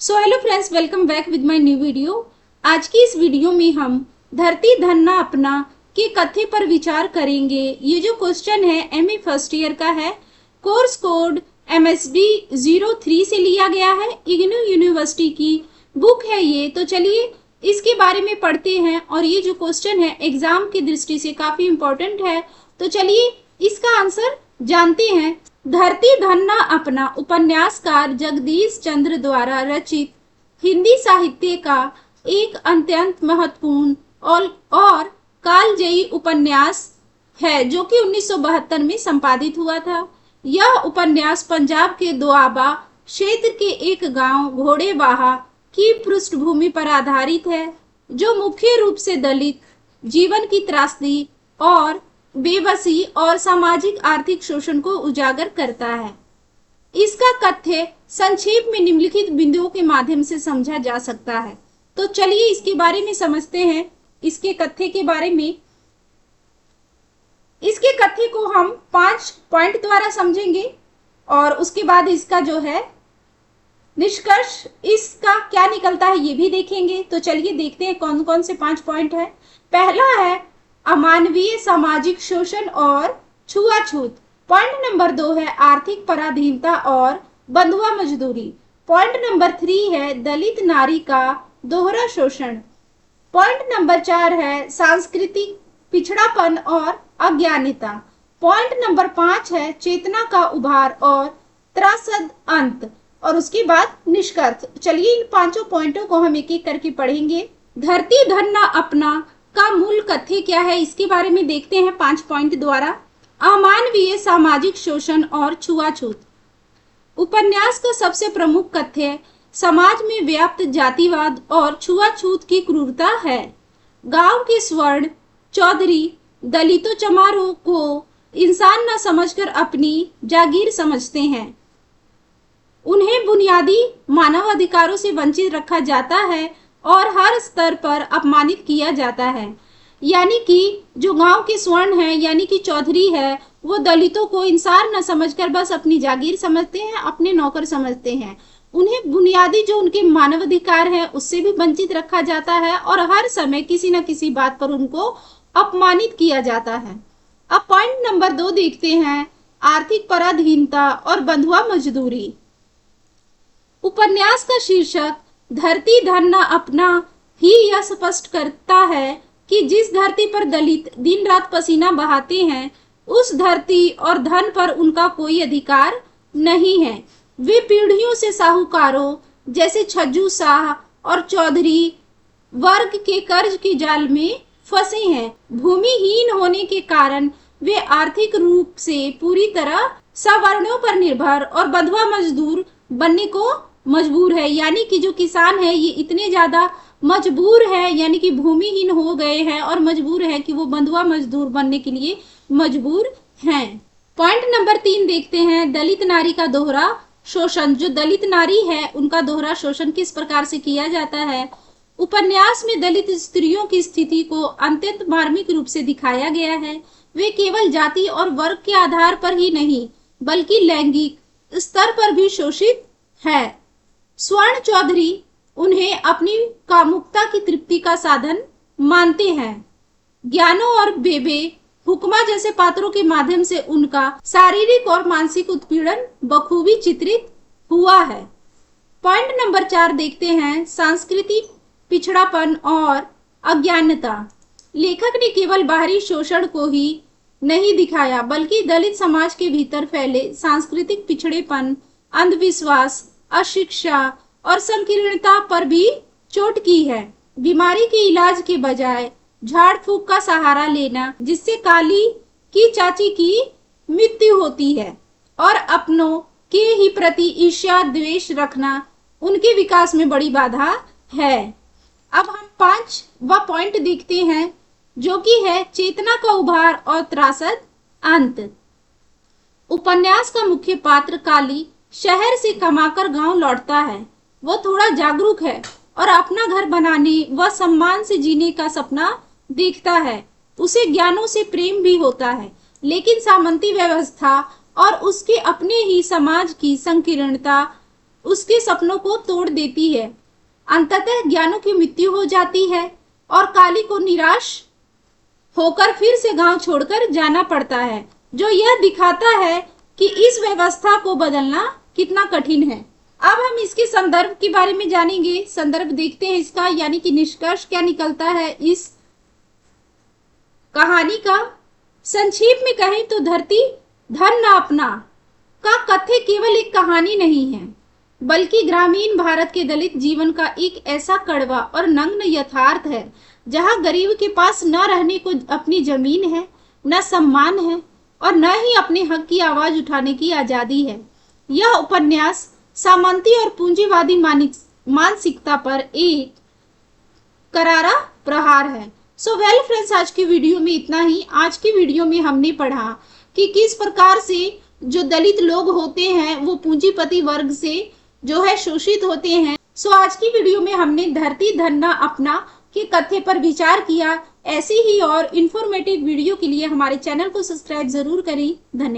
So hello friends, welcome back with my new video. आज की इस वीडियो में हम धरती धन्ना अपना के कथ्य पर विचार करेंगे। ये जो क्वेश्चन है एमए फर्स्ट ईयर का है, कोर्स कोड MSD 03 से लिया गया है, इग्नू यूनिवर्सिटी की बुक है ये। तो चलिए इसके बारे में पढ़ते हैं और ये जो क्वेश्चन है एग्जाम की दृष्टि से काफी इंपॉर्टेंट है। तो चलिए इसका आंसर जानते हैं। धरती धन्ना अपना उपन्यासकार जगदीश चंद्र द्वारा रचित हिंदी साहित्य का एक अत्यंत महत्वपूर्ण और कालजयी उपन्यास है जो कि 1972 में संपादित हुआ था। यह उपन्यास पंजाब के दोआबा क्षेत्र के एक गांव घोड़ेबाहा की पृष्ठभूमि पर आधारित है, जो मुख्य रूप से दलित जीवन की त्रासदी और बेबसी और सामाजिक आर्थिक शोषण को उजागर करता है। इसका कथ्य संक्षेप में निम्नलिखित बिंदुओं के माध्यम से समझा जा सकता है। तो चलिए इसके बारे में समझते हैं। इसके कथ्य के बारे में, इसके कथ्य को हम 5 पॉइंट द्वारा समझेंगे और उसके बाद इसका जो है निष्कर्ष, इसका क्या निकलता है ये भी देखेंगे। तो चलिए देखते हैं कौन कौन से 5 पॉइंट है। पहला है अमानवीय सामाजिक शोषण और छुआछूत। पॉइंट नंबर 2 है आर्थिक पराधीनता और बंधुआ मजदूरी। पॉइंट नंबर 3 है दलित नारी का दोहरा शोषण। पॉइंट नंबर 4 है सांस्कृतिक पिछड़ापन और अज्ञानता। पॉइंट नंबर 5 है चेतना का उभार और त्रासद अंत, और उसके बाद निष्कर्ष। चलिए इन 5 पॉइंटों को हम एक एक करके पढ़ेंगे। धरती धन्ना अपना का मूल कथ्य क्या है इसके बारे में देखते हैं 5 पॉइंट द्वारा। अमानवीय सामाजिक शोषण और छुआछूत। उपन्यास का सबसे प्रमुख कथ्य समाज में व्याप्त जातिवाद और छुआछूत की क्रूरता है। गांव के स्वर्ण चौधरी दलितों चमारों को इंसान न समझकर अपनी जागीर समझते हैं। उन्हें बुनियादी मानव अधिकारों से वंचित रखा जाता है और हर स्तर पर अपमानित किया जाता है। यानी कि जो गांव के स्वर्ण है यानी कि चौधरी है, वो दलितों को इंसान न समझकर बस अपनी जागीर समझते हैं, अपने नौकर समझते हैं। उन्हें बुनियादी जो उनके मानवाधिकार है उससे भी वंचित रखा जाता है और हर समय किसी न किसी बात पर उनको अपमानित किया जाता है। अब पॉइंट नंबर 2 देखते हैं, आर्थिक पराधीनता और बंधुआ मजदूरी। उपन्यास का शीर्षक धरती धन्ना अपना ही यह स्पष्ट करता है कि जिस धरती पर दलित दिन रात पसीना बहाते हैं, उस धरती और धन पर उनका कोई अधिकार नहीं है। वे पीढ़ियों से साहूकारों जैसे छज्जू शाह और चौधरी वर्ग के कर्ज के जाल में फंसे हैं। भूमिहीन होने के कारण वे आर्थिक रूप से पूरी तरह सवर्णों पर निर्भर और बंधुआ मजदूर बनने को मजबूर है। यानी कि जो किसान है ये इतने ज्यादा मजबूर है, यानी कि भूमिहीन हो गए हैं और मजबूर है कि वो बंधुआ मजदूर बनने के लिए मजबूर हैं। पॉइंट नंबर 3 देखते हैं, दलित नारी का दोहरा शोषण। जो दलित नारी है उनका दोहरा शोषण किस प्रकार से किया जाता है। उपन्यास में दलित स्त्रियों की स्थिति को अत्यंत मार्मिक रूप से दिखाया गया है। वे केवल जाति और वर्ग के आधार पर ही नहीं बल्कि लैंगिक स्तर पर भी शोषित है। स्वर्ण चौधरी उन्हें अपनी कामुकता की तृप्ति का साधन मानते हैं। ज्ञानो और बेबे हुक्मा जैसे पात्रों के माध्यम से उनका शारीरिक और मानसिक उत्पीड़न बखूबी चित्रित हुआ है। पॉइंट नंबर 4 देखते हैं, सांस्कृतिक पिछड़ापन और अज्ञानता। लेखक ने केवल बाहरी शोषण को ही नहीं दिखाया बल्कि दलित समाज के भीतर फैले सांस्कृतिक पिछड़ेपन, अंधविश्वास, अशिक्षा और संकीर्णता पर भी चोट की है। बीमारी के इलाज के बजाय झाड़ फूक का सहारा लेना, जिससे काली की चाची की मृत्यु होती है, और अपनों के ही प्रति ईर्ष्या द्वेष रखना उनके विकास में बड़ी बाधा है। अब हम 5वां पॉइंट देखते हैं जो कि है चेतना का उभार और त्रासद अंत। उपन्यास का मुख्य पात्र काली शहर से कमाकर गांव लौटता है। वो थोड़ा जागरूक है और अपना घर बनाने व सम्मान से जीने का सपना देखता है। उसे ज्ञानों से प्रेम भी होता है, लेकिन सामंती व्यवस्था और उसके अपने ही समाज की संकीर्णता उसके सपनों को तोड़ देती है। अंततः ज्ञानू की मृत्यु हो जाती है और काली को निराश होकर फिर से गांव छोड़कर जाना पड़ता है, जो यह दिखाता है कि इस व्यवस्था को बदलना कितना कठिन है। अब हम इसके संदर्भ के बारे में जानेंगे। संदर्भ देखते हैं इसका, यानी कि निष्कर्ष क्या निकलता है इस कहानी का। संक्षेप में कहें तो धरती धन न अपना का कथ्य केवल एक कहानी नहीं है, बल्कि ग्रामीण भारत के दलित जीवन का एक ऐसा कड़वा और नग्न यथार्थ है, जहां गरीब के पास न रहने को अपनी जमीन है, न सम्मान है और न ही अपने हक की आवाज उठाने की आजादी है। यह उपन्यास सामंती और पूंजीवादी मानसिकता पर एक करारा प्रहार है। सो वेल फ्रेंड्स, आज की वीडियो में इतना ही। आज की वीडियो में हमने पढ़ा कि किस प्रकार से जो दलित लोग होते हैं वो पूंजीपति वर्ग से जो है शोषित होते हैं। सो आज की वीडियो में हमने धरती धन न अपना के कथ्य पर विचार किया। ऐसी ही और इंफॉर्मेटिव वीडियो के लिए हमारे चैनल को सब्सक्राइब जरूर करें। धन्यवाद।